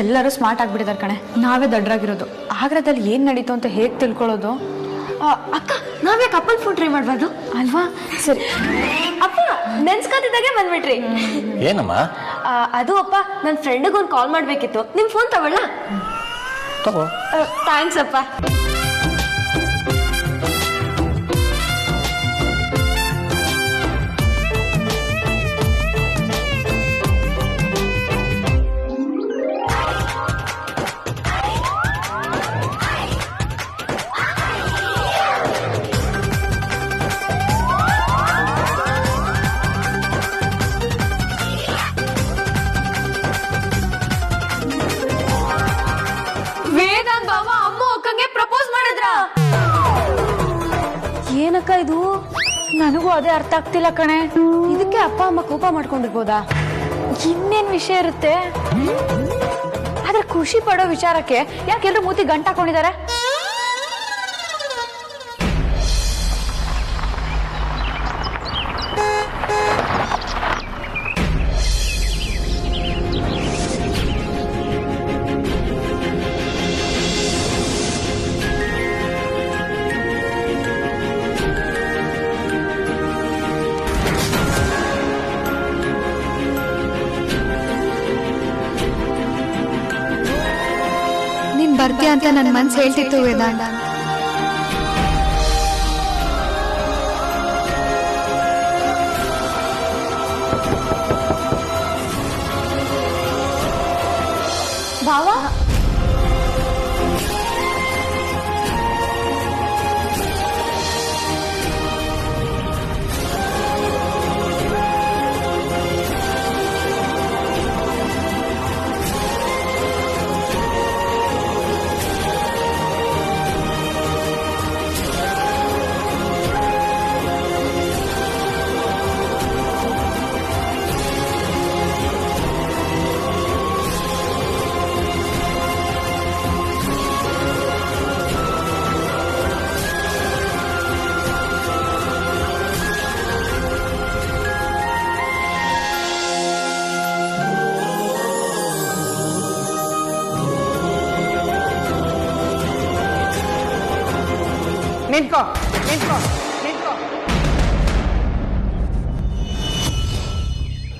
ಎಲ್ಲರೂ ಸ್ಮಾರ್ಟ್ ಆಗ್ಬಿಟ್ಟಿದ್ದಾರೆ ಕಣೆ, ನಾವೇ ದಡ್ರಾಗಿರೋದು. ಆಗ್ರಾದಲ್ಲಿ ಏನ್ ನಡೀತು ಅಂತ ಹೇಗೆ ತಿಳ್ಕೊಳ್ಳೋದು? ಅಕ್ಕ ನಾವೇ ಕಪಲ್ ಫುಡ್ ಟ್ರೈ ಮಾಡ್ಬಾರ್ದು ಅಲ್ವಾ? ಸರಿ ಅಪ್ಪ, ನೆನ್ಸ್ಕೊತಿದ್ದಾಗೆ ಬಂದ್ಬಿಟ್ರಿ. ಏನಮ್ಮ? ಅದು ಅಪ್ಪ, ನನ್ನ ಫ್ರೆಂಡಿಗೆ ಒಂದು ಕಾಲ್ ಮಾಡ್ಬೇಕಿತ್ತು. ನಿಮ್ ಫೋನ್ ತಗೊಳ್ಳ? ತಗೋ. ಥ್ಯಾಂಕ್ಸ್ ಅಪ್ಪ. ವೇದಾಂತ್ ಬಾವ ಅಮ್ಮ ಅಕ್ಕಂಗೆ ಪ್ರಪೋಸ್ ಮಾಡಿದ್ರ? ಏನಕ್ಕ ಇದು? ನನಗೂ ಅದೇ ಅರ್ಥ ಆಗ್ತಿಲ್ಲ ಕಣೆ. ಇದಕ್ಕೆ ಅಪ್ಪ ಅಮ್ಮ ಕೋಪ ಮಾಡ್ಕೊಂಡಿರ್ಬೋದಾ? ಇನ್ನೇನ್ ವಿಷಯ ಇರುತ್ತೆ? ಆದ್ರೆ ಖುಷಿ ಪಡೋ ವಿಚಾರಕ್ಕೆ ಯಾಕೆಲ್ರು ಮೂತಿ ಗಂಟಾಕೊಂಡಿದ್ದಾರೆ? ನೀನ್ ಬರ್ತೀಯ ಅಂತ ನನ್ ಮನ್ಸು ಹೇಳ್ತಿತ್ತು ವೇದಾಂತ. ಭಾವ, ನಿಂತ್ಕೋ ನಿಂತ್ಕೋ ನಿಂತ್ಕೋ.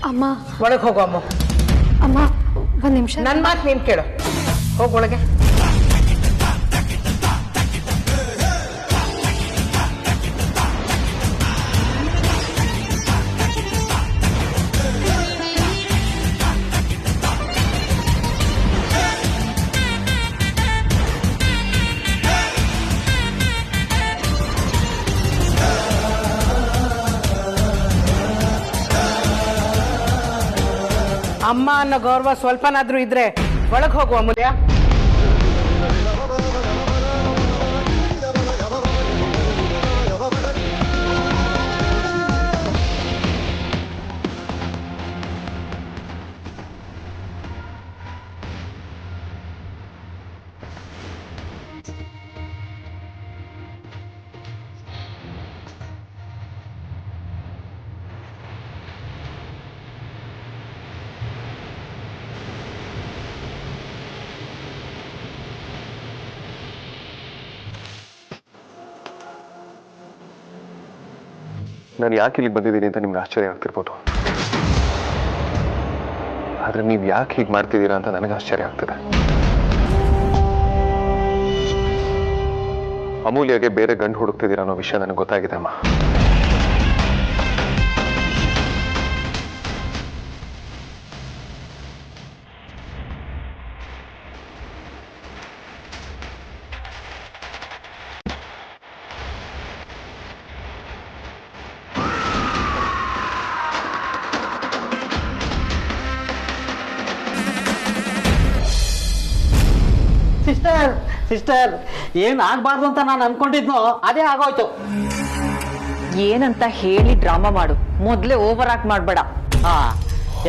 ಅಮ್ಮ, ಒಳಗೆ ಹೋಗು ಅಮ್ಮ. ಅಮ್ಮ ಒಂದ್ ನಿಮಿಷ. ನನ್ನ ಮಾತು ನೀನ್ ಕೇಳು. ಹೋಗ್ ಒಳಗೆ. ಅಮ್ಮ ಅನ್ನೋ ಗೌರವ ಸ್ವಲ್ಪನಾದ್ರೂ ಇದ್ರೆ ಒಳಗೆ ಹೋಗುವ ಅಮೂಲ್ಯ. ನಾನು ಯಾಕೆ ಇಲ್ಲಿಗೆ ಬಂದಿದ್ದೀನಿ ಅಂತ ನಿಮ್ಗೆ ಆಶ್ಚರ್ಯ ಆಗ್ತಿರ್ಬೋದು, ಆದ್ರೆ ನೀವು ಯಾಕೆ ಹೀಗೆ ಮಾಡ್ತಿದ್ದೀರಾ ಅಂತ ನನಗೆ ಆಶ್ಚರ್ಯ ಆಗ್ತದೆ. ಅಮೂಲ್ಯಗೆ ಬೇರೆ ಗಂಡು ಹುಡುಕ್ತಿದ್ದೀರಾ ಅನ್ನೋ ವಿಷಯ ನನಗೆ ಗೊತ್ತಾಗಿದೆ ಅಮ್ಮ. ಸಿಸ್ಟರ್ ಸಿಸ್ಟರ್, ಏನ್ ಆಗ್ಬಾರ್ದು ಅಂತ ನಾನು ಅನ್ಕೊಂಡಿದ್ನೋ ಅದೇ ಆಗೋಯ್ತು. ಏನಂತ ಹೇಳಿ ಡ್ರಾಮಾ ಮಾಡು, ಮೊದ್ಲೇ ಓವರ್ ಆಕ್ಟ್ ಮಾಡ್ಬೇಡ. ಹಾ,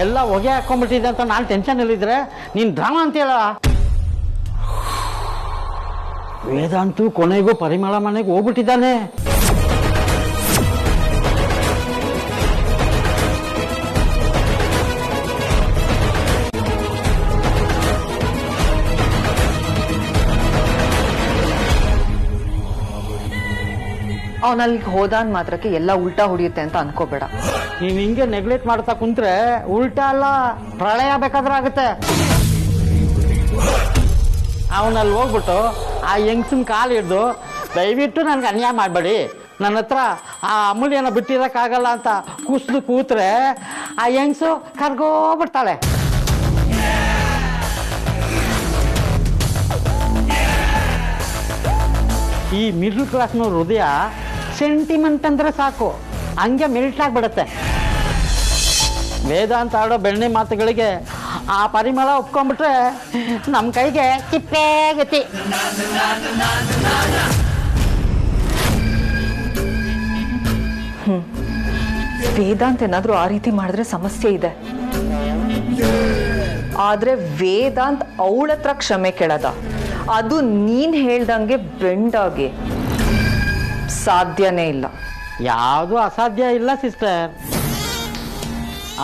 ಎಲ್ಲ ಹೊಗೆ ಹಾಕೊಂಡ್ಬಿಟ್ಟಿದೆ ಅಂತ ನಾನು ಟೆನ್ಷನ್ ಅಲ್ಲಿದ್ರೆ ನೀನ್ ಡ್ರಾಮಾ ಅಂತ ಹೇಳ. ವೇದಾಂತು ಕೊನೆಗೂ ಪರಿಮಳ ಮನೆಗೆ ಹೋಗ್ಬಿಟ್ಟಿದ್ದಾನೆ. ಅವನಲ್ಲಿ ಹೋದಾನ್ ಮಾತ್ರಕ್ಕೆ ಎಲ್ಲ ಉಲ್ಟಾ ಹೊಡಿಯುತ್ತೆ ಅಂತ ಅನ್ಕೋಬೇಡ. ನೀನ್ ಹಿಂಗೆ ನೆಗ್ಲೆಕ್ಟ್ ಮಾಡ್ತಾ ಕುಂತ್ರೆ ಉಲ್ಟಾ ಅಲ್ಲ ಪ್ರಳಯ ಬೇಕಾದ್ರೆ ಆಗುತ್ತೆ. ಅವನಲ್ಲಿ ಹೋಗ್ಬಿಟ್ಟು ಆ ಹೆಂಗ್ಸನ್ ಕಾಲು ಹಿಡ್ದು ದಯವಿಟ್ಟು ನನ್ಗೆ ಅನ್ಯಾಯ ಮಾಡಬೇಡಿ, ನನ್ನ ಹತ್ರ ಆ ಅಮೂಲ್ಯನ ಬಿಟ್ಟಿರೋಕ್ಕಾಗಲ್ಲ ಅಂತ ಕುಸ್ದು ಕೂತ್ರೆ ಆ ಹೆಂಗ್ಸು ಕರ್ಗೋಗ್ಬಿಡ್ತಾಳೆ. ಈ ಮಿಡ್ಲ್ ಕ್ಲಾಸ್ನ ಹೃದಯ ಸೆಂಟಿಮೆಂಟ್ ಅಂದ್ರೆ ಸಾಕು, ಹಂಗೆ ಮೆಲ್ಟ್ ಆಗಿಬಿಡುತ್ತೆ. ವೇದಾಂತ ಆಡೋ ಬೆಣ್ಣೆ ಮಾತುಗಳಿಗೆ ಆ ಪರಿಮಳ ಒಪ್ಕೊಂಡ್ಬಿಟ್ರೆ ನಮ್ಮ ಕೈಗೆ ಚಿಪ್ಪೇ ಗತಿ. ವೇದಾಂತ್ ಏನಾದ್ರೂ ಆ ರೀತಿ ಮಾಡಿದ್ರೆ ಸಮಸ್ಯೆ ಇದೆ. ಆದ್ರೆ ವೇದಾಂತ್ ಅವಳ ಹತ್ರ ಕ್ಷಮೆ ಕೇಳದ, ಅದು ನೀನ್ ಹೇಳ್ದಂಗೆ ಬೆಂಡಾಗಿ ಸಾಧ್ಯನೇ ಇಲ್ಲ. ಯಾವುದು ಅಸಾಧ್ಯ ಇಲ್ಲ ಸಿಸ್ಟರ್.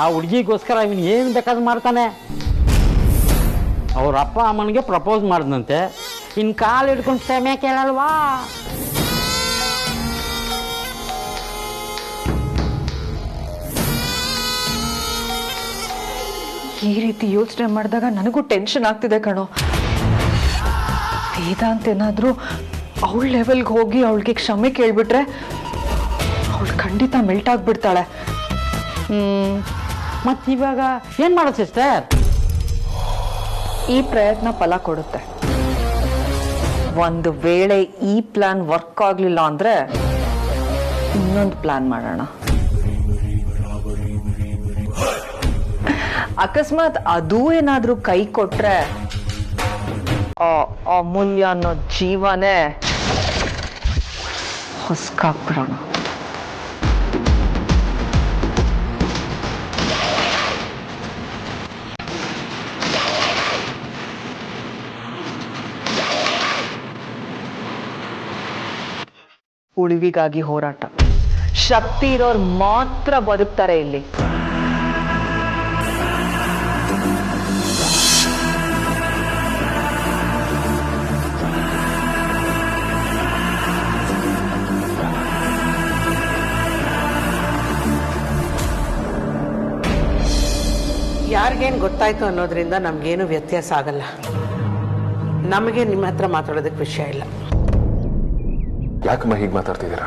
ಆ ಹುಡುಗಿಗೋಸ್ಕರ ಇವನು ಏನು ಬೇಕಾದ್ರೂ ಮಾಡ್ತಾನೆ. ಅವ್ರ ಅಪ್ಪ ಅಮ್ಮನಿಗೆ ಪ್ರಪೋಸ್ ಮಾಡಿದಂತೆ, ಇನ್ನು ಕಾಲು ಹಿಡ್ಕೊಂಡು ಕ್ಷಮೆ ಕೇಳಲ್ವಾ? ಈ ರೀತಿ ಯೋಚನೆ ಮಾಡಿದಾಗ ನನಗೂ ಟೆನ್ಷನ್ ಆಗ್ತಿದೆ ಕಣೋ. ವೇದಾಂತ್ ಏನಾದ್ರೂ ಅವಳ ಲೆವೆಲ್ಗೆ ಹೋಗಿ ಅವಳಿಗೆ ಕ್ಷಮೆ ಕೇಳ್ಬಿಟ್ರೆ ಅವಳು ಖಂಡಿತ ಮೆಲ್ಟ್ ಆಗ್ಬಿಡ್ತಾಳೆ. ಮತ್ತಿವಾಗ ಏನು ಮಾಡೋದು ಸಿಸ್ಟರ್? ಈ ಪ್ರಯತ್ನ ಫಲ ಕೊಡುತ್ತೆ. ಒಂದು ವೇಳೆ ಈ ಪ್ಲಾನ್ ವರ್ಕ್ ಆಗ್ಲಿಲ್ಲ ಅಂದ್ರೆ ಇನ್ನೊಂದು ಪ್ಲಾನ್ ಮಾಡೋಣ. ಅಕಸ್ಮಾತ್ ಅದೂ ಏನಾದ್ರೂ ಕೈ ಕೊಟ್ರೆ ಅಮೂಲ್ಯ ಅನ್ನೋ ಜೀವನೇ ಹೊಸ್ಕಾಕ್ಬಿಡೋಣ. ಉಳಿವಿಗಾಗಿ ಹೋರಾಟ. ಶಕ್ತಿ ಇರೋರು ಮಾತ್ರ ಬದುಕ್ತಾರೆ ಇಲ್ಲಿ. ಯಾರಿಗೇನು ಗೊತ್ತಾಯ್ತು ಅನ್ನೋದ್ರಿಂದ ನಮಗೇನು ವ್ಯತ್ಯಾಸ ಆಗಲ್ಲ. ನಮಗೆ ನಿಮ್ಮ ಹತ್ರ ಮಾತಾಡೋದಕ್ಕೆ ವಿಷಯ ಇಲ್ಲ. ಯಾಕಮ್ಮ ಹೀಗೆ ಮಾತಾಡ್ತಿದ್ದೀರಾ?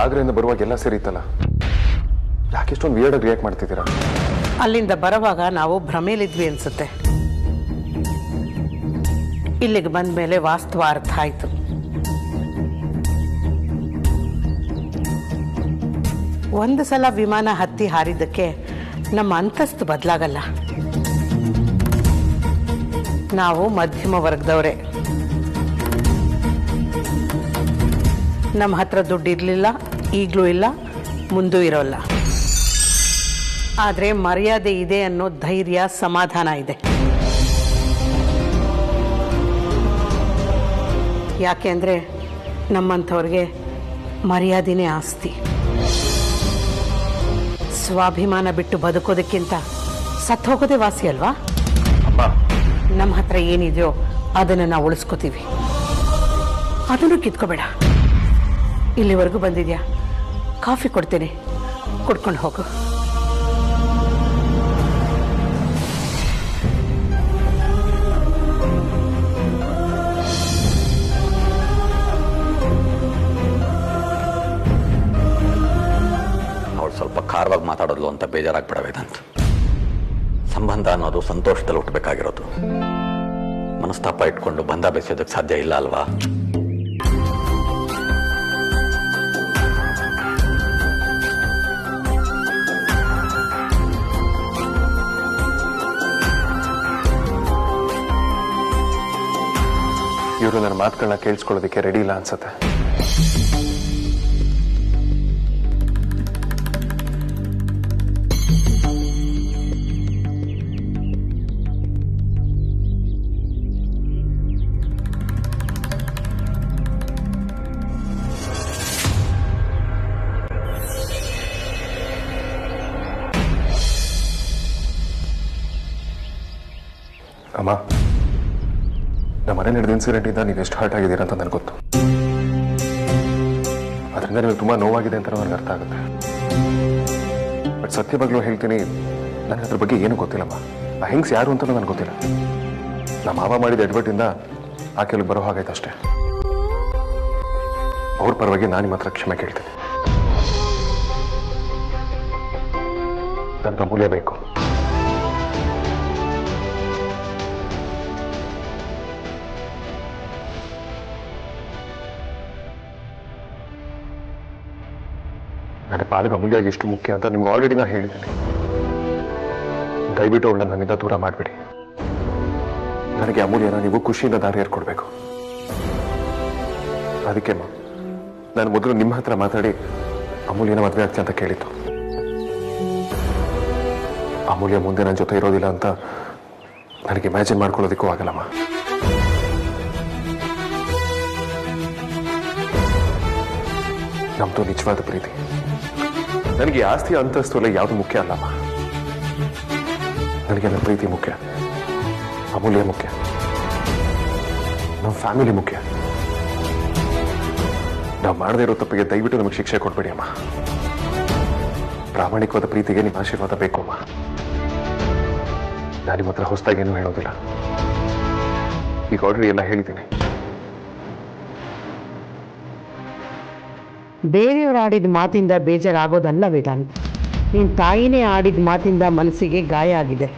ಆಗ್ರಿಂದ ಬರುವಾಗ ಎಲ್ಲ ಸರಿ ಇತ್ತಲ್ಲ, ಯಾಕೆ ಇಷ್ಟೊಂದು ವಿಯರ್ಡಾಗಿ ರಿಯಾಕ್ಟ್ ಮಾಡ್ತಿದ್ದೀರಾ? ಅಲ್ಲಿಂದ ಬರುವಾಗ ನಾವು ಭ್ರಮೇಲಿದ್ವಿ ಅನ್ಸುತ್ತೆ. ಇಲ್ಲಿಗೆ ಬಂದ ಮೇಲೆ ವಾಸ್ತವ ಅರ್ಥ ಆಯ್ತು. ಒಂದು ಸಲ ವಿಮಾನ ಹತ್ತಿ ಹಾರಿದ್ದಕ್ಕೆ ನಮ್ಮ ಅಂತಸ್ತು ಬದಲಾಗಲ್ಲ. ನಾವು ಮಧ್ಯಮ ವರ್ಗದವರೇ. ನಮ್ಮ ಹತ್ರ ದುಡ್ಡು ಇರಲಿಲ್ಲ, ಈಗಲೂ ಇಲ್ಲ, ಮುಂದೂ ಇರೋಲ್ಲ. ಆದರೆ ಮರ್ಯಾದೆ ಇದೆ ಅನ್ನೋ ಧೈರ್ಯ, ಸಮಾಧಾನ ಇದೆ. ಯಾಕೆ ಅಂದರೆ ನಮ್ಮಂಥವ್ರಿಗೆ ಮರ್ಯಾದೆನೇ ಆಸ್ತಿ. ಸ್ವಾಭಿಮಾನ ಬಿಟ್ಟು ಬದುಕೋದಕ್ಕಿಂತ ಸತ್ತು ಹೋಗೋದೇ ವಾಸಿ ಅಲ್ವಾ? ನಮ್ಮ ಹತ್ರ ಏನಿದೆಯೋ ಅದನ್ನು ನಾವು ಉಳಿಸ್ಕೋತೀವಿ. ಅದನ್ನು ಕಿತ್ಕೋಬೇಡ. ಇಲ್ಲಿವರೆಗೂ ಬಂದಿದ್ಯಾ, ಕಾಫಿ ಕೊಡ್ತೇನೆ, ಕುಡ್ಕೊಂಡು ಹೋಗು. ಸ್ವಲ್ಪ ಖಾರವಾಗಿ ಮಾತಾಡೋದ್ಲು ಅಂತ ಬೇಜಾರಾಗ್ಬಿಡ ವೇದಾಂತ್. ಸಂಬಂಧ ಅನ್ನೋದು ಸಂತೋಷದಲ್ಲಿ ಹುಟ್ಟಬೇಕಾಗಿರೋದು. ಮನಸ್ತಾಪ ಇಟ್ಕೊಂಡು ಬಂಧ ಬೆಸೆಯೋದಕ್ಕೆ ಸಾಧ್ಯ ಇಲ್ಲ ಅಲ್ವಾ? ಇವರು ನನ್ನ ಮಾತುಗಳನ್ನ ಕೇಳಿಸ್ಕೊಳ್ಳೋದಕ್ಕೆ ರೆಡಿ ಇಲ್ಲ ಅನ್ಸತ್ತೆ. ಅಮ್ಮ, ನಮ್ಮ ಮನೆ ನಡೆದ ಇನ್ಸಿಡೆಂಟ್ ಇಂದ ನೀವು ಎಷ್ಟು ಹರ್ಟ್ ಆಗಿದ್ದೀರಾ ಅಂತ ನನಗೆ ಗೊತ್ತು. ಅದರಿಂದ ನಿಮಗೆ ತುಂಬ ನೋವಾಗಿದೆ ಅಂತ ನನಗೆ ಅರ್ಥ ಆಗುತ್ತೆ. ಬಟ್ ಸತ್ಯವಾಗ್ಲೂ ಹೇಳ್ತೀನಿ, ನನಗೆ ಅದ್ರ ಬಗ್ಗೆ ಏನೂ ಗೊತ್ತಿಲ್ಲಮ್ಮ. ಆ ಹೆಂಗ್ಸ್ ಯಾರು ಅಂತ ನನಗೆ ಗೊತ್ತಿಲ್ಲ. ನಮ್ಮ ಮಾವ ಮಾಡಿದ ಎಡ್ವರ್ಟಿಂದ ಆಕೆಯಲ್ಲಿ ಬರೋ ಹಾಗಾಯ್ತು ಅಷ್ಟೇ. ಅವ್ರ ಪರವಾಗಿ ನಾನು ನಿಮ್ಮ ಹತ್ರ ಕ್ಷಮೆ ಕೇಳ್ತೀನಿ. ನನಗೆ ಅಮೂಲ್ಯ ಬೇಕು. ನನ್ನ ಪಾಲಿಗೆ ಅಮೂಲ್ಯ ಎಷ್ಟು ಮುಖ್ಯ ಅಂತ ನಿಮ್ಗೆ ಆಲ್ರೆಡಿ ನಾನು ಹೇಳಿದ್ದೇನೆ. ದಯವಿಟ್ಟು ಅವಳನ್ನ ನನ್ನಿಂದ ದೂರ ಮಾಡಬೇಡಿ. ನನಗೆ ಅಮೂಲ್ಯನ ನೀವು ಖುಷಿಯಿಂದ ದಾರಿ ಏರ್ಕೊಡ್ಬೇಕು. ಅದಕ್ಕೆ ನಾನು ಮೊದಲು ನಿಮ್ಮ ಹತ್ರ ಮಾತಾಡಿ ಅಮೂಲ್ಯನ ಮದುವೆ ಆಗ್ತಿ ಅಂತ ಕೇಳಿದ್ದು. ಅಮೂಲ್ಯ ಮುಂದೆ ನನ್ನ ಜೊತೆ ಇರೋದಿಲ್ಲ ಅಂತ ನನಗೆ ಇಮ್ಯಾಜಿನ್ ಮಾಡ್ಕೊಳ್ಳೋದಕ್ಕೂ ಆಗಲ್ಲಮ್ಮ. ನಮ್ದು ನಿಜವಾದ ಪ್ರೀತಿ. ನನಗೆ ಆಸ್ತಿ ಅಂತಸ್ತು ಎಲ್ಲ ಯಾವುದು ಮುಖ್ಯ ಅಲ್ಲಮ್ಮ. ನನಗೆ ನನ್ನ ಪ್ರೀತಿ ಮುಖ್ಯ, ಅಮೂಲ್ಯ ಮುಖ್ಯ, ನಮ್ಮ ಫ್ಯಾಮಿಲಿ ಮುಖ್ಯ. ನಾವು ಮಾಡದೇ ಇರೋ ತಪ್ಪಿಗೆ ದಯವಿಟ್ಟು ನಮಗೆ ಶಿಕ್ಷೆ ಕೊಡ್ಬೇಡಿ ಅಮ್ಮ. ಪ್ರಾಮಾಣಿಕವಾದ ಪ್ರೀತಿಗೆ ನಿಮ್ಮ ಆಶೀರ್ವಾದ ಬೇಕು ಅಮ್ಮ. ನಾನು ನಿಮ್ಮ ಹತ್ರ ಹೊಸದಾಗೇನು ಹೇಳೋದಿಲ್ಲ. ಈಗ ಆಲ್ರೆಡಿ ಎಲ್ಲ ಹೇಳಿದ್ದೀನಿ. ಬೇರೆಯವರು ಆಡಿದ ಮಾತಿಂದ ಬೇಜಾರಾಗೋದಲ್ಲ ವೇದಾಂತ್. ನಿನ್ನ ತಾಯಿನೇ ಆಡಿದ ಮಾತಿಂದ ಮನಸ್ಸಿಗೆ ಗಾಯ ಆಗಿದೆ.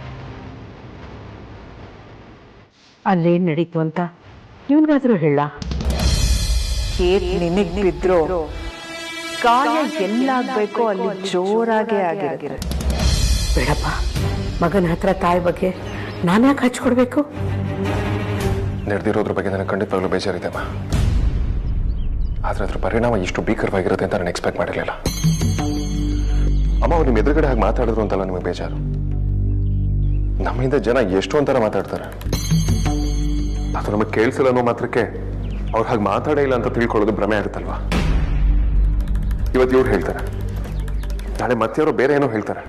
ಅಲ್ಲೇನು ನಡೀತು ಅಂತ ಇವನಿಗಾದ್ರೂ ಹೇಳ. ನಿನಗ್ ಬಿದ್ರು ಗಾಯ ಎಲ್ಲಾಗ್ಬೇಕೋ ಅಲ್ಲಿ ಜೋರಾಗೆ ಆಗಿರುತ್ತೆ. ಬೇಡಪ್ಪ, ಮಗನ ಹತ್ರ ತಾಯಿ ಬಗ್ಗೆ ನಾನ್ಯಾಕೆ ಹಚ್ಕೊಡ್ಬೇಕು? ನಡೆದಿರೋದ್ರ ಬಗ್ಗೆ ನನಗೆ ಖಂಡಿತವಾಗ್ಲೂ ಬೇಜಾರಿದೆ ಅಮ್ಮ. ಆದ್ರೆ ಅದ್ರ ಪರಿಣಾಮ ಇಷ್ಟು ಭೀಕರವಾಗಿರುತ್ತೆ ಅಂತ ನಾನು ಎಕ್ಸ್ಪೆಕ್ಟ್ ಮಾಡಿರಲಿಲ್ಲ. ಅಮ್ಮ, ಅವ್ರು ನಿಮ್ಮ ಎದುರುಗಡೆ ಹಾಗೆ ಮಾತಾಡಿದ್ರು ಅಂತಲ್ಲ ನಿಮಗೆ ಬೇಜಾರು. ನಮ್ಮಿಂದ ಜನ ಎಷ್ಟು ಅಂತಾರ ಮಾತಾಡ್ತಾರೆ. ಅದು ನಮಗೆ ಕೇಳಿಸಿಲ್ಲ ಅನ್ನೋ ಮಾತ್ರಕ್ಕೆ ಅವ್ರು ಹಾಗೆ ಮಾತಾಡೇ ಇಲ್ಲ ಅಂತ ತಿಳ್ಕೊಳ್ಳೋದು ಭ್ರಮೆ ಆಗುತ್ತಲ್ವಾ? ಇವತ್ತು ಇವ್ರು ಹೇಳ್ತಾರೆ, ನಾಳೆ ಮತ್ತೆಯವರು ಬೇರೆ ಏನೋ ಹೇಳ್ತಾರೆ.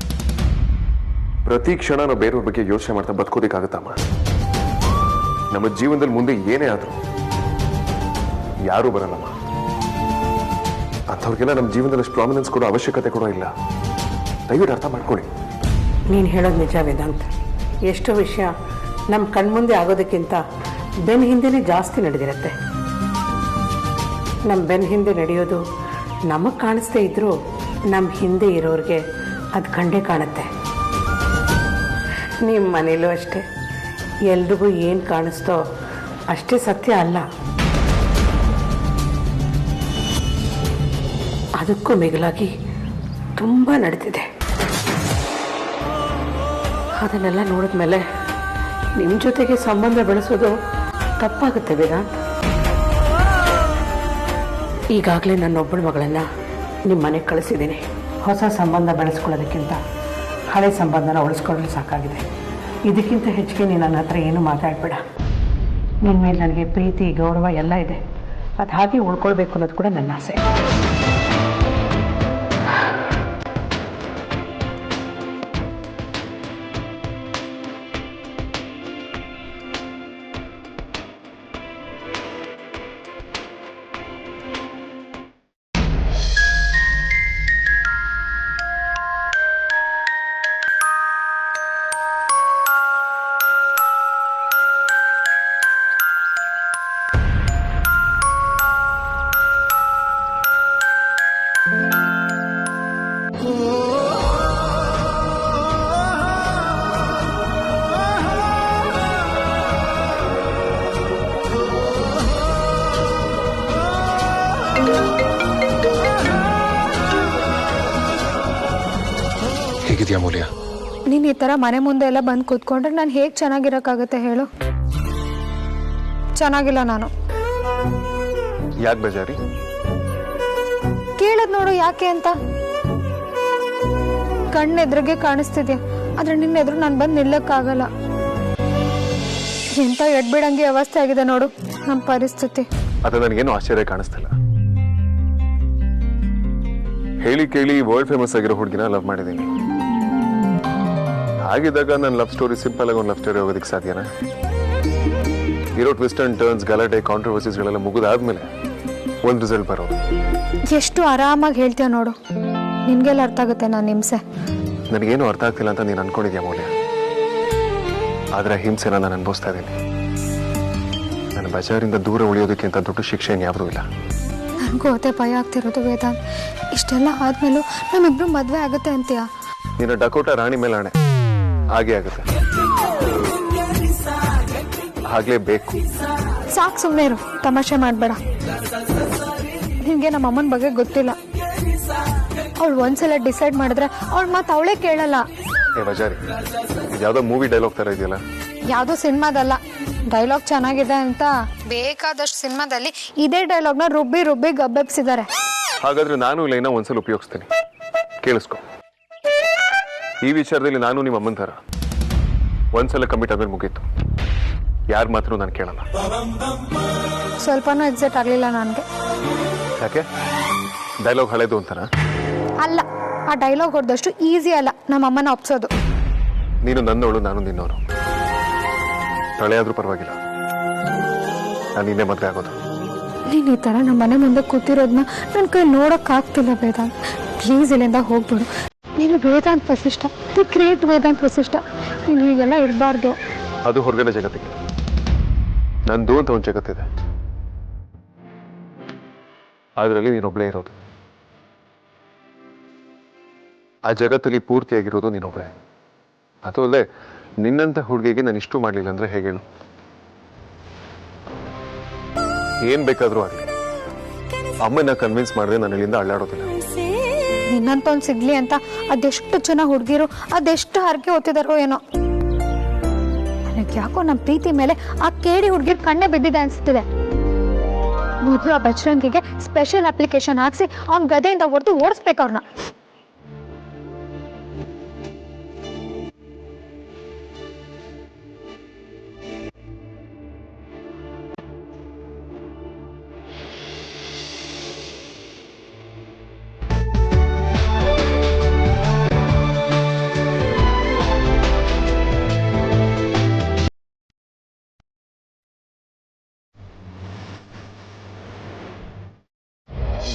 ಪ್ರತಿ ಕ್ಷಣ ನಾವು ಬೇರೆಯವ್ರ ಬಗ್ಗೆ ಯೋಚನೆ ಮಾಡ್ತಾ ಬದುಕೋದಿಕ್ಕಾಗುತ್ತಮ್ಮ? ನಮ್ಮ ಜೀವನದಲ್ಲಿ ಮುಂದೆ ಏನೇ ಆದ್ರೂ ಯಾರೂ ಬರಲ್ಲಮ್ಮ. ಅಂಥವ್ರಿಗೆಲ್ಲ ನಮ್ಮ ಜೀವನದಲ್ಲಿ ಅಷ್ಟು ಪ್ರಾಮಿನೆನ್ಸ್ ಕೊಡೋ ಅವಶ್ಯಕತೆ ಕೂಡ ಇಲ್ಲ. ದಯವಿಟ್ಟು ಅರ್ಥ ಮಾಡ್ಕೊಳ್ಳಿ. ನೀನು ಹೇಳೋದು ನಿಜ ವೇದಾಂತ್. ಎಷ್ಟೋ ವಿಷಯ ನಮ್ಮ ಕಣ್ಮುಂದೆ ಆಗೋದಕ್ಕಿಂತ ಬೆನ್ನ ಹಿಂದೆನೇ ಜಾಸ್ತಿ ನಡೆದಿರುತ್ತೆ. ನಮ್ಮ ಬೆನ್ನ ಹಿಂದೆ ನಡೆಯೋದು ನಮಗೆ ಕಾಣಿಸ್ತೇ ಇದ್ರೂ ನಮ್ಮ ಹಿಂದೆ ಇರೋರಿಗೆ ಅದು ಕಂಡೇ ಕಾಣುತ್ತೆ. ನಿಮ್ಮ ಮನೇಲೂ ಅಷ್ಟೇ, ಎಲ್ರಿಗೂ ಏನು ಕಾಣಿಸ್ತೋ ಅಷ್ಟೇ ಸತ್ಯ ಅಲ್ಲ. ಅದಕ್ಕೂ ಮಿಗಿಲಾಗಿ ತುಂಬ ನಡೀತಿದೆ. ಅದನ್ನೆಲ್ಲ ನೋಡಿದ್ಮೇಲೆ ನಿಮ್ಮ ಜೊತೆಗೆ ಸಂಬಂಧ ಬೆಳೆಸೋದು ತಪ್ಪಾಗುತ್ತೆ ವೇದಾಂತ್. ಈಗಾಗಲೇ ನನ್ನೊಬ್ಬಳ ಮಗಳನ್ನು ನಿಮ್ಮ ಮನೆಗೆ ಕಳಿಸಿದ್ದೀನಿ. ಹೊಸ ಸಂಬಂಧ ಬೆಳೆಸ್ಕೊಳ್ಳೋದಕ್ಕಿಂತ ಹಳೆ ಸಂಬಂಧನ ಉಳಿಸ್ಕೊಳ್ಳಲು ಸಾಕಾಗಿದೆ. ಇದಕ್ಕಿಂತ ಹೆಚ್ಚಿಗೆ ನೀನು ನನ್ನ ಹತ್ರ ಏನೂ ಮಾತಾಡಬೇಡ. ನಿನ್ನ ಮೇಲೆ ನನಗೆ ಪ್ರೀತಿ ಗೌರವ ಎಲ್ಲ ಇದೆ. ಅದು ಹಾಗೆ ಉಳ್ಕೊಳ್ಬೇಕು ಅನ್ನೋದು ಕೂಡ ನನ್ನ ಆಸೆ. ಹೇಗಿದೆಯಾ ಅಮೂಲ್ಯ? ನೀನು ಈ ಥರ ಮನೆ ಮುಂದೆ ಎಲ್ಲ ಬಂದು ಕೂತ್ಕೊಂಡ್ರೆ ನಾನು ಹೇಗೆ ಚೆನ್ನಾಗಿರೋಕ್ಕಾಗತ್ತೆ ಹೇಳು? ಚೆನ್ನಾಗಿಲ್ಲ ನಾನು. ಯಾಕೆ ಬೇಜಾರಿ? ಕೇಳದ್ ನೋಡು ಯಾಕೆ ಅಂತ. ಕಣ್ಣೆದ್ರಿಗೆ ಕಾಣಿಸ್ತಿದ್ಯಾ, ಆದ್ರೆ ನಿನ್ನ ಎದುರು ನಾನು ಬಂದು ನಿಲ್ಲಕ್ಕಾಗಲ್ಲ. ಎಂತ ಎಡ್ಬಿಡಂಗೆ ಅವಸ್ಥೆ ಆಗಿದೆ ನೋಡು ನಮ್ಮ ಪರಿಸ್ಥಿತಿ. ಅದು ನನಗೇನು ಆಶ್ಚರ್ಯ ಕಾಣಿಸ್ತಿಲ್ಲ. ಹೇಳಿ ಕೇಳಿ ವರ್ಲ್ಡ್ ಫೇಮಸ್ ಆಗಿರೋ ಹುಡುಗಿನ ಲವ್ ಮಾಡಿದ್ದೀನಿ. ಹಾಗಿದ್ದಾಗ ನನ್ನ ಲವ್ ಸ್ಟೋರಿ ಸಿಂಪಲ್ ಆಗಿ ಒಂದು ಲವ್ ಸ್ಟೋರಿ ಹೋಗೋದಕ್ಕೆ ಸಾಧ್ಯನಾ? ಇರೋ ಟ್ವಿಸ್ಟ್ ಅಂಡ್ ಟರ್ನ್ಸ್, ಗಲಾಟೆ, ಕಾಂಟ್ರವರ್ಸೀಸ್ಗಳೆಲ್ಲ ಮುಗಿದಾದ್ಮೇಲೆ ಒಂದು ರಿಸಲ್ಟ್ ಬರೋದು. ಎಷ್ಟು ಆರಾಮಾಗಿ ಹೇಳ್ತೀಯ ನೋಡು. ನಿನಗೆಲ್ಲ ಅರ್ಥ ಆಗುತ್ತೆ ನಾನು ಹಿಂಸೆ. ನನಗೇನು ಅರ್ಥ ಆಗ್ತಿಲ್ಲ ಅಂತ ನೀನು ಅನ್ಕೊಂಡಿದ್ಯಾ ಮೌಲ್ಯ. ಆದರೆ ಹಿಂಸೆನ ನಾನು ಅನುಭವಿಸ್ತಾ ಇದ್ದೀನಿ. ನನ್ನ ಬಜಾರಿಂದ ದೂರ ಉಳಿಯೋದಕ್ಕಿಂತ ದೊಡ್ಡ ಶಿಕ್ಷೆ ಯಾವುದೂ ಇಲ್ಲ. ನನಗೂ ಅದೇ ಭಯ ಆಗ್ತಿರೋದು ವೇದಾಂತ್. ಇಷ್ಟೆಲ್ಲ ಆದ್ಮೇಲೂ ನಮ್ಮಿಬ್ರು ಮದುವೆ ಆಗುತ್ತೆ ಅಂತೀಯ? ನಿನ್ನ ಡಕೋಟ ರಾಣಿ ಮೇಲೆ ಆಣೆ, ಹಾಗೆ ಆಗುತ್ತೆ. ಆಗ್ಲೇಬೇಕು. ಸಾಕು, ಸುಮ್ಮನೆ ಇರು, ತಮಾಷೆ ಮಾಡಬೇಡ. ನಿನಗೆ ನಮ್ಮ ಅಮ್ಮನ ಬಗ್ಗೆ ಗೊತ್ತಿಲ್ಲ. ಅವಳು ಒಂದ್ಸಲ ಡಿಸೈಡ್ ಮಾಡಿದ್ರೆ ಅವಳು ಮಾತು ಅವಳೇ ಕೇಳಲ್ಲ. ಏ ಬಜಾರಿ, ಇದು ಯಾವುದೋ ಮೂವಿ ಡೈಲಾಗ್ ಥರ ಇದೆಯಲ್ಲ. ಯಾವುದೋ ಸಿನಿಮಾದಲ್ಲ. ಡೈಲಾಗ್ ಚೆನ್ನಾಗಿದೆ ಅಂತ ಬೇಕಾದಷ್ಟು ಸಿನಿಮಾದಲ್ಲಿ ಇದೇ ಡೈಲಾಗ್ನ ರುಬ್ಬಿ ರುಬ್ಬಿ ಗಬ್ಬೆಬ್ಸಿದ್ದಾರೆ. ಹಾಗಾದ್ರೆ ನಾನು ಲೈನ ಒಂದ್ಸಲ ಉಪಯೋಗಿಸ್ತೀನಿ, ಕೇಳಿಸ್ಕೊ. ಈ ವಿಚಾರದಲ್ಲಿ ನಾನು ನಿಮ್ಮ ಅಮ್ಮನ ಥರ ಒಂದ್ಸಲ ಕಮಿಟ್ ಆದ್ಮೇಲೆ ಮುಗೀತು. ಯಾರ ಮಾತ್ರ ನಾನು ಕೇಳಲ್ಲ. ಸ್ವಲ್ಪನೂ ಎಕ್ಸೈಟ್ ಆಗಲಿಲ್ಲ ನನಗೆ. ಯಾಕೆ? ಡೈಲಾಗ್ ಹಳೇದು ಅಂತಾನ? ಅಲ್ಲ, ಆ ಡೈಲಾಗ್ ಹೊಡೆದಷ್ಟು ಈಸಿ ಅಲ್ಲ ನಮ್ಮ ಅಮ್ಮನ ಒಪ್ಸೋದು. ನೀನು ನನ್ನವಳು, ನಾನು ನಿನ್ನವನು. ತಳೆಯಾದ್ರೂ ಪರವಾಗಿಲ್ಲ, ನಾನು ನಿನ್ನೆ ಮದುವೆ ಆಗೋದು. ನೀನು ಈ ಥರ ನಮ್ಮ ಮನೆ ಮುಂದೆ ಕೂತಿರೋದನ್ನ ನನ್ನ ಕೈ ನೋಡೋಕ್ಕಾಗ್ತಿಲ್ಲ ವೇದಾಂತ್. ಪ್ಲೀಸ್ ಇಲ್ಲಿಂದ ಹೋಗ್ಬಿಡು. ನೀನು ವೇದಾಂತ್ ವಸಿಷ್ಠ, ದಿ ಗ್ರೇಟ್ ವೇದಾಂತ್ ವಸಿಷ್ಠ. ನೀನು ಹೀಗೆಲ್ಲ ಇರಬಾರ್ದು. ಅದು ಹೊರಗಡೆ ಜಗತ್ತಿಗೆ, ನಂದು ಅಂತ ಒಂದು ಜಗತ್ತಿದೆ. ಅದರಲ್ಲಿ ನೀನೊಬ್ಳೇ ಇರೋದು. ಆ ಜಗತ್ತಲ್ಲಿ ಪೂರ್ತಿಯಾಗಿರೋದು ನೀನೊಬ್ಬಳೇ. ಅದು ಅಲ್ಲದೆ ನಿನ್ನಂತ ಹುಡುಗಿಗೆ ನಾನು ಇಷ್ಟು ಮಾಡಲಿಲ್ಲ ಅಂದ್ರೆ ಹೇಗೆ ಹೇಳು? ಏನ್ ಬೇಕಾದ್ರೂ ಆಗಲಿ, ಅಮ್ಮನ ಕನ್ವಿನ್ಸ್ ಮಾಡಿದ್ರೆ ನಾನು ಇಲ್ಲಿಂದ ಅಳ್ಳಾಡೋದಿಲ್ಲ. ನಿನ್ನಂತವ್ನು ಸಿಗ್ಲಿ ಅಂತ ಅದೆಷ್ಟು ಜನ ಹುಡುಗಿರು ಅದೆಷ್ಟು ಹರಕೆ ಹೊತ್ತಿದಾರೋ ಏನೋ. ನನಗೆ ಯಾಕೋ ನಮ್ಮ ಪ್ರೀತಿ ಮೇಲೆ ಆ ಕೇಡಿ ಹುಡುಗಿರ್ ಕಣ್ಣೆ ಬಿದ್ದಿದೆ ಅನ್ಸ್ತಿದೆ. ಮೊದಲು ಆ ಬಜರಂಗಿಗೆ ಸ್ಪೆಷಲ್ ಅಪ್ಲಿಕೇಶನ್ ಹಾಕ್ಸಿ ಅವ್ನ ಗದೆಯಿಂದ ಹೊಡೆದು ಓಡಿಸ್ಬೇಕು ಅವ್ರನ್ನ.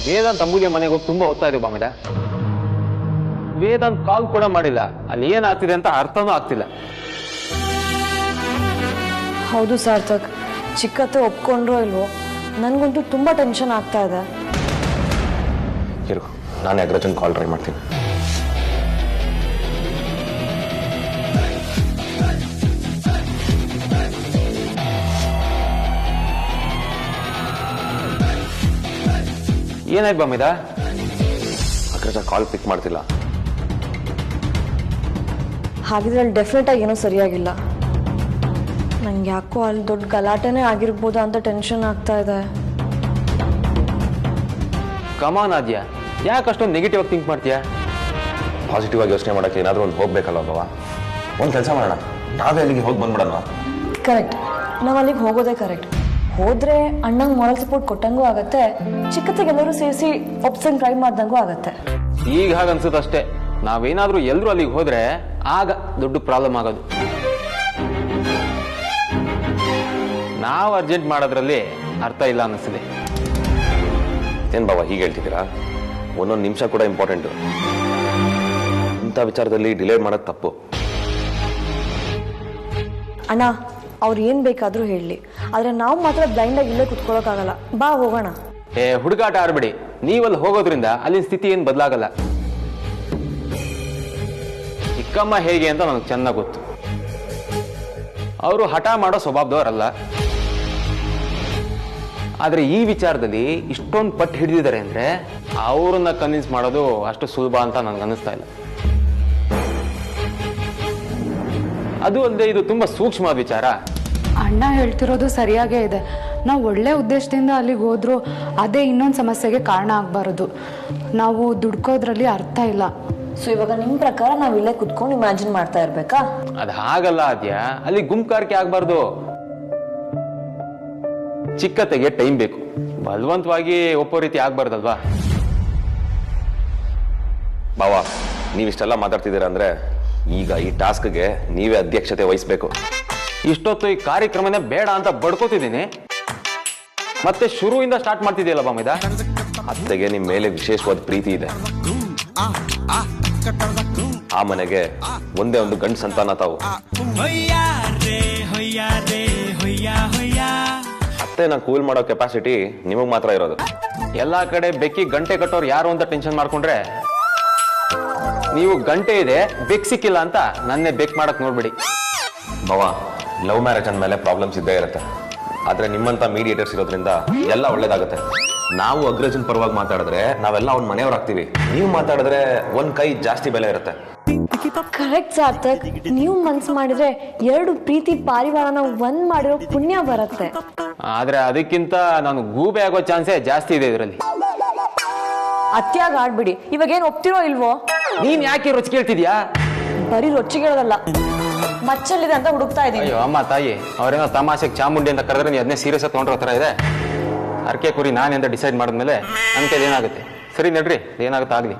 ವೇದಾಂತ್ ಅಮೂಲ್ಯ ಮನೆಗೆ ಹೋಗಿ ತುಂಬಾ ಹೊತ್ತಾ ಇದೆ ಬಾಮಿದ. ವೇದಾಂತ್ ಕಾಲ್ ಕೂಡ ಮಾಡಿಲ್ಲ. ಅಲ್ಲಿ ಏನಾಗ್ತಿದೆ ಅಂತ ಅರ್ಥನೂ ಆಗ್ತಿಲ್ಲ. ಹೌದು ಸಾರ್ಥಕ್, ಚಿಕ್ಕತ್ತೆ ಒಪ್ಕೊಂಡ್ರೋ ಇಲ್ವೋ, ನನಗಂತೂ ತುಂಬಾ ಟೆನ್ಷನ್ ಆಗ್ತಾ ಇದೆ. ಇರು, ನಾನೇ ಅಗ್ರಜನ್ ಕಾಲ್ ಟ್ರೈ ಮಾಡ್ತೀನಿ. ಏನಾಯ್ತು ಬಾಮಿದ? ಅಗ್ರಜ ಕಾಲ್ ಪಿಕ್ ಮಾಡ್ತಿಲ್ಲ. ಹಾಗಿದ್ರೆ ಅಲ್ಲಿ ಡೆಫಿನೆಟ್ ಆಗಿ ಏನೂ ಸರಿಯಾಗಿಲ್ಲ. ನಂಗೆ ಯಾಕೋ ಅಲ್ಲಿ ದೊಡ್ಡ ಗಲಾಟೆನೇ ಆಗಿರ್ಬೋದಾ ಅಂತ ಟೆನ್ಷನ್ ಆಗ್ತಾ ಇದೆ. ಕಮಾನ್ ಆದ್ಯಾ, ಯಾಕೆ ಅಷ್ಟೊಂದು ನೆಗೆಟಿವ್ ಆಗಿ ಥಿಂಕ್ ಮಾಡ್ತೀಯಾ? ಪಾಸಿಟಿವ್ ಆಗಿ ಯೋಚನೆ ಮಾಡೋಕ್ಕೆ ಏನಾದರೂ ಒಂದು ಹೋಗ್ಬೇಕಲ್ಲ ಬಾವ. ಒಂದು ಕೆಲಸ ಮಾಡೋಣ, ನಾವೇ ಅಲ್ಲಿಗೆ ಹೋಗಿ ಬಂದ್ಬಿಡೋಣ. ಕರೆಕ್ಟ್, ನಾವು ಅಲ್ಲಿಗೆ ಹೋಗೋದೇ ಕರೆಕ್ಟ್. ಹೋದ್ರೆ ಅಣ್ಣಂಗೆ ಮಾರಲ್ ಸಪೋರ್ಟ್ ಕೊಟ್ಟಂಗೂ ಆಗತ್ತೆ, ಚಿಕ್ಕತ್ತೆಗೆಲ್ಲರೂ ಸೇರಿಸಿ ಒಪ್ಸಂಗ್ ಟ್ರೈ ಮಾಡ್ದಂಗೂ ಆಗತ್ತೆ. ಈಗ ಹಾಗನ್ಸುತ್ತೆ ಅಷ್ಟೇ. ನಾವೇನಾದ್ರೂ ಎಲ್ರೂ ಅಲ್ಲಿಗೆ ಹೋದ್ರೆ ಆಗ ದೊಡ್ಡ ಪ್ರಾಬ್ಲಮ್ ಆಗೋದು. ನಾವು ಅರ್ಜೆಂಟ್ ಮಾಡೋದ್ರಲ್ಲಿ ಅರ್ಥ ಇಲ್ಲ ಅನ್ನಿಸ್ತಿದೆ. ಏನ್ ಬಾವ ಹೀಗೆ ಹೇಳ್ತಿದ್ದೀರಾ? ಒಂದೊಂದು ನಿಮಿಷ ಕೂಡ ಇಂಪಾರ್ಟೆಂಟು. ಇಂಥ ವಿಚಾರದಲ್ಲಿ ಡಿಲೇ ಮಾಡೋದು ತಪ್ಪು. ಅಣ್ಣ, ಅವ್ರು ಏನ್ ಬೇಕಾದ್ರೂ ಹೇಳಲಿ, ಆದ್ರೆ ನಾವು ಮಾತ್ರ ಬ್ಲೈಂಡ್ ಆಗಿ ಇಲ್ಲೇ ಕುತ್ಕೊಳ್ಳೋಕ್ಕಾಗಲ್ಲ. ಬಾ ಹೋಗೋಣ. ಹುಡುಗಾಟ ಆಡ್ಬೇಡಿ. ನೀವಲ್ಲಿ ಹೋಗೋದ್ರಿಂದ ಅಲ್ಲಿನ ಸ್ಥಿತಿ ಏನು ಬದಲಾಗಲ್ಲ. ಚಿಕ್ಕಮ್ಮ ಹೇಗೆ ಅಂತ ನನಗೆ ಚೆನ್ನಾಗಿ ಗೊತ್ತು. ಅವರು ಹಠ ಮಾಡೋ ಸ್ವಭಾವದವರಲ್ಲ. ಆದ್ರೆ ಈ ವಿಚಾರದಲ್ಲಿ ಇಷ್ಟೊಂದು ಪಟ್ಟು ಹಿಡಿದಿದ್ದಾರೆ ಅಂದ್ರೆ ಅವ್ರನ್ನ ಕನ್ವಿನ್ಸ್ ಮಾಡೋದು ಅಷ್ಟು ಸುಲಭ ಅಂತ ನನ್ಗೆ ಅನ್ನಿಸ್ತಾ ಇಲ್ಲ. ಅದು ಅಲ್ಲದೆ ಇದು ತುಂಬಾ ಸೂಕ್ಷ್ಮ ವಿಚಾರ. ಅಣ್ಣ ಹೇಳ್ತಿರೋದು ಸರಿಯಾಗೇ ಇದೆ. ನಾವು ಒಳ್ಳೆ ಉದ್ದೇಶದಿಂದ ಅಲ್ಲಿಗೆ ಹೋದ್ರು ಅದೇ ಇನ್ನೊಂದು ಸಮಸ್ಯೆಗೆ ಕಾರಣ ಆಗಬಾರದು. ನಾವು ದುಡ್ಕೋದ್ರಲ್ಲಿ ಅರ್ಥ ಇಲ್ಲ. ಸೊ ಇವಾಗ ನಿಮ್ ಪ್ರಕಾರ ನಾವ್ ಇಲ್ಲೇ ಕುತ್ಕೊಂಡು ಇಮ್ಯಾಜಿನ್ ಮಾಡ್ತಾ ಇರ್ಬೇಕಾ? ಅದು ಹಾಗಲ್ಲ ಆದ್ಯಾ, ಅಲ್ಲಿ ಗುಂಪುಗಾರಿಕೆ ಆಗ್ಬಾರ್ದು. ಚಿಕ್ಕತೆಗೆ ಟೈಮ್ ಬೇಕು. ಬಲವಂತವಾಗಿ ಒಪ್ಪೋ ರೀತಿ ಆಗ್ಬಾರ್ದಲ್ವಾ? ಬಾವ, ನೀವಿಷ್ಟೆಲ್ಲ ಮಾತಾಡ್ತಿದ್ದೀರಾ ಅಂದ್ರೆ ಈಗ ಈ ಟಾಸ್ಕ್ಗೆ ನೀವೇ ಅಧ್ಯಕ್ಷತೆ ವಹಿಸ್ಬೇಕು. ಇಷ್ಟೊತ್ತು ಈ ಕಾರ್ಯಕ್ರಮನೇ ಬೇಡ ಅಂತ ಬಡ್ಕೋತಿದ್ದೀನಿ. ಮತ್ತೆ ಶುರುವಿಂದ ಸ್ಟಾರ್ಟ್ ಮಾಡ್ತಿದ್ಯಲ್ಲ ಬಾಮಿದ. ಅತ್ತೆಗೆ ನಿಮ್ಮ ಮೇಲೆ ವಿಶೇಷವಾದ ಪ್ರೀತಿ ಇದೆ. ಆ ಮನೆಗೆ ಒಂದೇ ಒಂದು ಗಂಡು ಸಂತಾನ ತಾವು. ಅತ್ತೆನ ಕೂಲ್ ಮಾಡೋ ಕೆಪಾಸಿಟಿ ನಿಮಗ್ ಮಾತ್ರ ಇರೋದು. ಎಲ್ಲಾ ಕಡೆ ಬೆಕ್ಕಿ ಗಂಟೆ ಕಟ್ಟೋರು ಯಾರು ಅಂತ ಟೆನ್ಷನ್ ಮಾಡ್ಕೊಂಡ್ರೆ, ನೀವು ಗಂಟೆ ಇದೆ ಬೆಕ್ ಸಿಕ್ಕಿಲ್ಲ ಅಂತ ನನ್ನೇ ಬೆಕ್ ಮಾಡಕ್ ನೋಡ್ಬೇಡಿ. ಭವ, ಲವ್ ಮ್ಯಾರೇಜ್ ಅಂದಮೇಲೆ ಪ್ರಾಬ್ಲಮ್ಸ್ ಇದ್ದೇ ಇರುತ್ತೆ. ಆದ್ರೆ ನಿಮ್ಮಂತ ಮೀಡಿಯೇಟರ್ಸ್ ಇರೋದ್ರಿಂದ ಎಲ್ಲ ಒಳ್ಳೇದಾಗುತ್ತೆ. ನಾವು ಅಗ್ರಜನ್ ಪರವಾಗಿ ಮಾತಾಡಿದ್ರೆ ನಾವೆಲ್ಲ ಅವ್ನ ಮನೆಯವ್ರಾಗ್ತೀವಿ. ನೀವು ಮಾತಾಡಿದ್ರೆ ಒಂದ್ ಕೈ ಜಾಸ್ತಿ ಬೆಲೆ ಇರುತ್ತೆ. ಕರೆಕ್ಟ್ ಸಾರ್ಥಕ್, ನೀವು ಮನ್ಸು ಮಾಡಿದ್ರೆ 2 ಪ್ರೀತಿ ಪಾರಿವಾಳನ ಒಂದ್ ಮಾಡಿರೋ ಪುಣ್ಯ ಬರುತ್ತೆ. ಆದ್ರೆ ಅದಕ್ಕಿಂತ ನಾನು ಗೂಬೆ ಆಗೋ ಚಾನ್ಸೇ ಜಾಸ್ತಿ ಇದೆ ಇದರಲ್ಲಿ. ಅತ್ಯಾಗ ಆಡ್ಬಿಡಿ. ಇವಾಗ ಏನ್ ಒಪ್ತಿರೋ ಇಲ್ವೋ? ನೀನ್ ಯಾಕೆ ರೊಚ್ಚ ಕೇಳ್ತಿದ್ಯಾ? ಬರೀ ರೊಚ್ಚಿಗೆಳೋದಲ್ಲ, ಮಚ್ಚಲ್ಲಿದೆ ಅಂತ ಹುಡುಕ್ತಾ ಇದೀನಿ. ಅಯ್ಯೋ ಅಮ್ಮ ತಾಯಿ, ಅವ್ರೇನೋ ತಮಾಷೆಗೆ ಚಾಮುಂಡಿ ಅಂತ ಕರೆದ್ರೆ ನೀವು ಅದನ್ನೇ ಸೀರಿಯಸ್ ಆಗಿ ತೊಗೊಂಡ್ರೋ ಥರ ಇದೆ. ಅರ್ಕೆ ಕುರಿ ನಾನೆಂತ ಡಿಸೈಡ್ ಮಾಡಿದ್ಮೇಲೆ ನನ್ನ ಕೈಲಿ ಏನಾಗುತ್ತೆ. ಸರಿ ನಡ್ರಿ, ಏನಾಗುತ್ತೆ ಆಗಲಿ.